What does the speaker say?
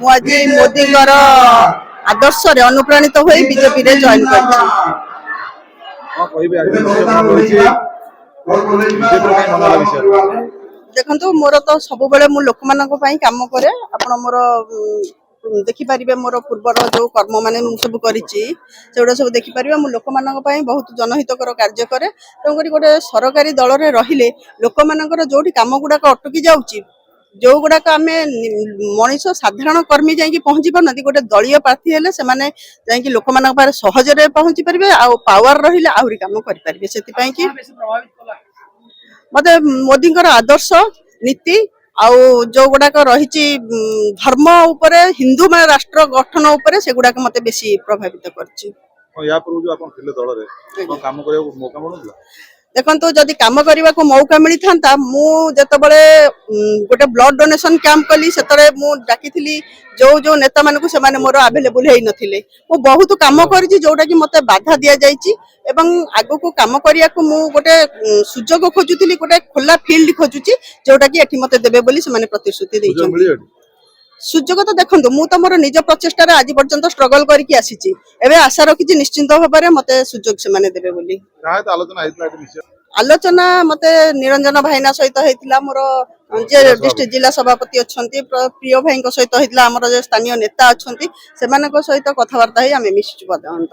ମୁଁ ଆଜି ମୋଦିଙ୍କର ଆଦର୍ଶରେ ଅନୁପ୍ରାଣିତ ହୋଇ ବିଜେପି ରେ ଜଏନ୍ କରିଛି। ଦେଖନ୍ତୁ ମୋର ତ ସବୁବେଳେ ମୁଁ ଲୋକମାନଙ୍କ ପାଇଁ କାମ କରେ। ଆପଣ ମୋର ଦେଖିପାରିବେ ମୋର ପୂର୍ବର ଯୋଉ କର୍ମ ମାନେ ମୁଁ ସବୁ କରିଛି ସେଗୁଡ଼ା ସବୁ ଦେଖିପାରିବେ। ମୁଁ ଲୋକମାନଙ୍କ ପାଇଁ ବହୁତ ଜନହିତକର କାର୍ଯ୍ୟ କରେ। ତେଣୁକରି ଗୋଟେ ସରକାରୀ ଦଳରେ ରହିଲେ ଲୋକମାନଙ୍କର ଯୋଉଠି କାମ ଗୁଡାକ ଅଟକି ଯାଉଛି, ଯୋଉ ଗୁଡାକ ଆମେ ମଣିଷ ସାଧାରଣ କର୍ମୀ ଯାଇକି ପହଞ୍ଚି ପାରୁନାହାନ୍ତି, ଗୋଟେ ଦଳୀୟ ପ୍ରାର୍ଥୀ ହେଲେ ସେମାନେ ଯାଇକି ଲୋକମାନଙ୍କ ପାଖରେ ସହଜରେ ପହଞ୍ଚି ପାରିବେ ଆଉ ପାୱାର ରହିଲେ ଆହୁରି କାମ କରିପାରିବେ। ସେଥିପାଇଁ କି ମତେ ମୋଦିଙ୍କର ଆଦର୍ଶ ନୀତି ଆଉ ଯୋଉ ଗୁଡାକ ରହିଛି ଧର୍ମ ଉପରେ ହିନ୍ଦୁ ରାଷ୍ଟ୍ର ଗଠନ ଉପରେ ସେଗୁଡାକ ମତେ ବେଶୀ ପ୍ରଭାବିତ କରିଛି। ଦେଖନ୍ତୁ ଯଦି କାମ କରିବାକୁ ମୌକା ମିଳିଥାନ୍ତା, ମୁଁ ଯେତେବେଳେ ଗୋଟେ ବ୍ଲଡ ଡୋନେସନ କ୍ୟାମ୍ପ କଲି ସେତେବେଳେ ମୁଁ ଡାକିଥିଲି ଯୋଉ ଯୋଉ ନେତା ମାନଙ୍କୁ, ସେମାନେ ମୋର ଆଭେଲେବୁଲ ହେଇନଥିଲେ। ମୁଁ ବହୁତ କାମ କରିଛି ଯୋଉଟା କି ମତେ ବାଧା ଦିଆଯାଇଛି ଏବଂ ଆଗକୁ କାମ କରିବାକୁ ମୁଁ ଗୋଟେ ସୁଯୋଗ ଖୋଜୁଥିଲି, ଗୋଟେ ଖୋଲା ଫିଲ୍ଡ ଖୋଜୁଛି ଯୋଉଟା କି ଏଠି ମତେ ଦେବେ ବୋଲି ସେମାନେ ପ୍ରତିଶ୍ରୁତି ଦେଇଛନ୍ତି। ସୁଯୋଗ ତ ଦେଖନ୍ତୁ, ମୁଁ ତ ମୋର ନିଜ ପ୍ରଚେଷ୍ଟାରେ ଆଜି ପର୍ଯ୍ୟନ୍ତ ଷ୍ଟ୍ରଗଲ କରିକି ଆସିଛି। ଏବେ ଆଶା ରଖିଛି ନିଶ୍ଚିନ୍ତ ଭାବରେ ମତେ ସୁଯୋଗ ସେମାନେ ଦେବେ ବୋଲି। ଆଲୋଚନା ମତେ ନିରଞ୍ଜନ ଭାଇନା ସହିତ ହେଇଥିଲା, ମୋର ଯେ ଡିଷ୍ଟ୍ରିକ୍ଟ ଜିଲ୍ଲା ସଭାପତି ଅଛନ୍ତି, ପ୍ରିୟ ଭାଇଙ୍କ ସହିତ ହେଇଥିଲା, ଆମର ଯେ ସ୍ଥାନୀୟ ନେତା ଅଛନ୍ତି ସେମାନଙ୍କ ସହିତ କଥାବାର୍ତ୍ତା ହେଇ ଆମେ ମିଶିଛୁ।